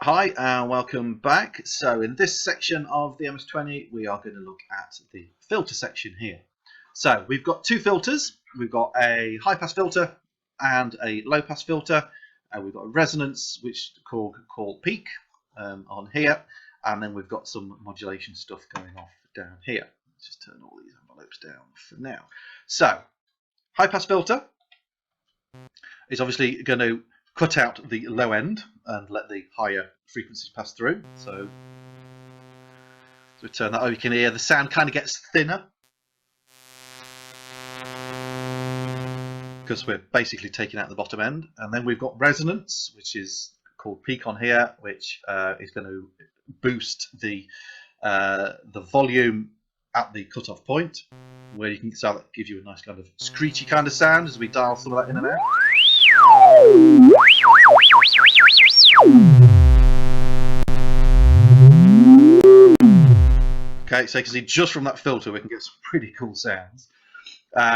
Hi and welcome back. So in this section of the iMS20 we are going to look at the filter section here. So we've got two filters. We've got a high pass filter and a low pass filter, and we've got a resonance which Korg call peak on here, and then we've got some modulation stuff going off down here. Let's just turn all these envelopes down for now. So high pass filter is obviously going to cut out the low end and let the higher frequencies pass through. So we turn that over, you can hear the sound kind of gets thinner because we're basically taking out the bottom end. And then we've got resonance, which is called peak on here, which is going to boost the volume at the cutoff point, where you can so that gives you a nice kind of screechy kind of sound as we dial some of that in and out. Okay, so you can see just from that filter we can get some pretty cool sounds.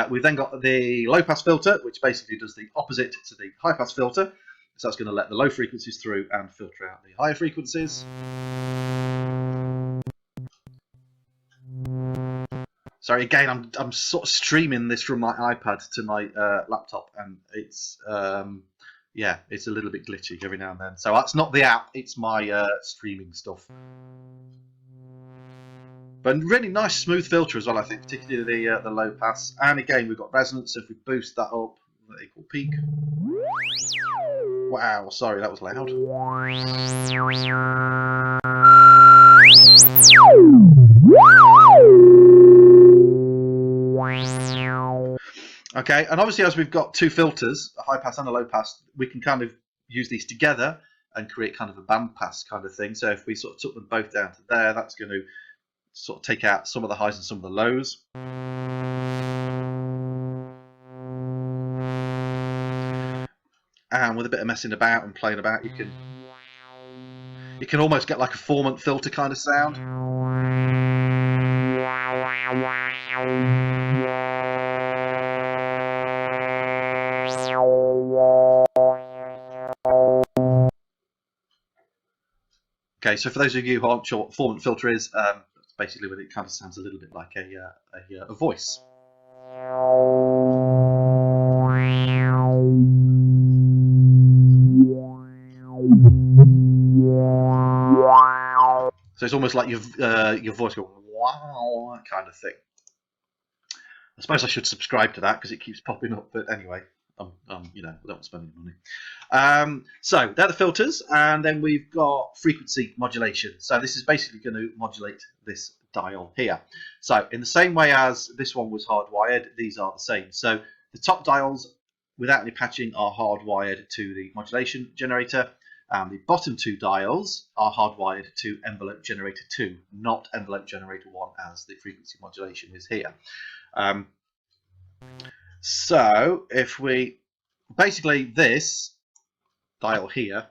We've then got the low pass filter, which basically does the opposite to the high pass filter. So that's going to let the low frequencies through and filter out the higher frequencies. Sorry, again, I'm sort of streaming this from my iPad to my laptop, and it's yeah, it's a little bit glitchy every now and then. So that's not the app; it's my streaming stuff. But really nice smooth filter as well, I think, particularly the low pass. And again, we've got resonance. So if we boost that up, that equal peak. Wow, sorry, that was loud. Okay, and obviously as we've got two filters, a high pass and a low pass, we can kind of use these together and create kind of a band pass kind of thing. So if we sort of took them both down to there, that's going to sort of take out some of the highs and some of the lows. And with a bit of messing about and playing about, you can almost get like a 4-month filter kind of sound. Okay, so for those of you who aren't sure what 4-month filter is, that's basically when it kind of sounds a little bit like a voice. So it's almost like your voice going wow kind of thing. I suppose I should subscribe to that because it keeps popping up. But anyway, you know, I don't want to spend any money. So they're the filters, and then we've got frequency modulation. So this is basically going to modulate this dial here. So in the same way as this one was hardwired, these are the same. So the top dials, without any patching, are hardwired to the modulation generator. And the bottom two dials are hardwired to envelope generator 2, not envelope generator 1 as the frequency modulation is here. So if we basically this dial here,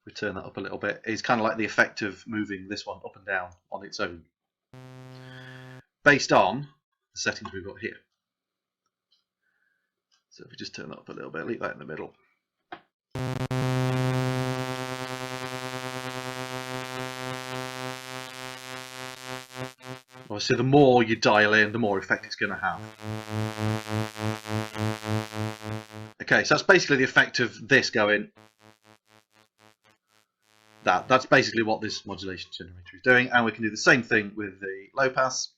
we turn that up a little bit, is kind of like the effect of moving this one up and down on its own, based on the settings we've got here. So if we just turn that up a little bit, leave that in the middle. Obviously, the more you dial in, the more effect it's going to have. Okay, so that's basically the effect of this going. That's basically what this modulation generator is doing, and we can do the same thing with the low pass.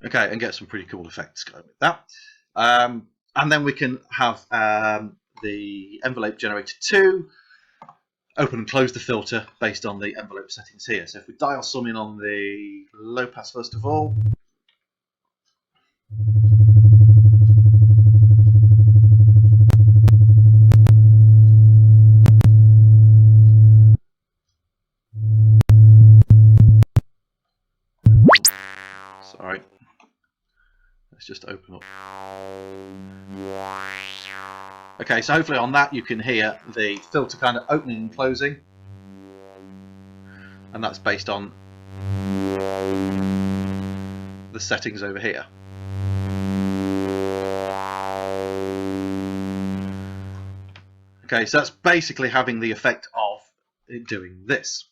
Okay, and get some pretty cool effects going with that. And then we can have the envelope generator 2 open and close the filter based on the envelope settings here. So if we dial some in on the low pass first of all. Sorry. Let's just open up. Okay, so hopefully on that you can hear the filter kind of opening and closing, and that's based on the settings over here. Okay, so that's basically having the effect of it doing this.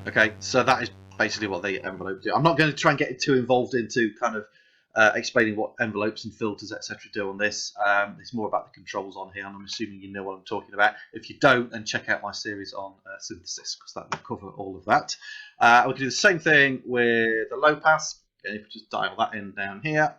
Okay, so that is basically what the envelope do. I'm not going to try and get too involved into kind of explaining what envelopes and filters, etc. do on this. It's more about the controls on here, and I'm assuming you know what I'm talking about. If you don't, then check out my series on synthesis, because that will cover all of that. We'll do the same thing with the low pass. Okay, if you just dial that in down here.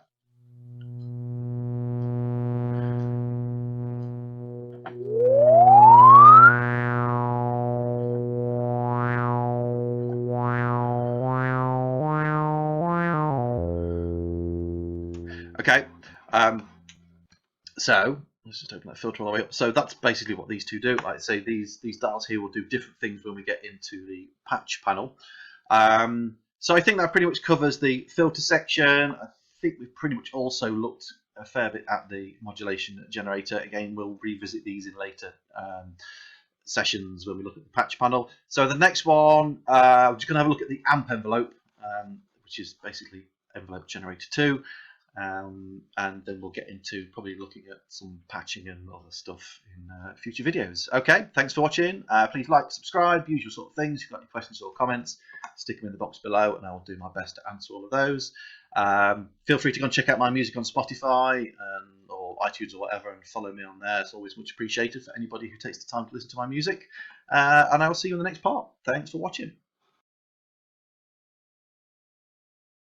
Okay, so let's just open that filter all the way up. So that's basically what these two do. Like I say, these dials here will do different things when we get into the patch panel. So I think that pretty much covers the filter section. I think we've pretty much also looked a fair bit at the modulation generator. Again, we'll revisit these in later sessions when we look at the patch panel. So the next one, we're just going to have a look at the amp envelope, which is basically envelope generator 2. And then we'll get into probably looking at some patching and other stuff in future videos. Okay, thanks for watching. Please like, subscribe, usual sort of things. If you've got any questions or comments, stick them in the box below and I'll do my best to answer all of those. Feel free to go and check out my music on Spotify or iTunes or whatever and follow me on there. It's always much appreciated for anybody who takes the time to listen to my music. And I will see you in the next part. Thanks for watching.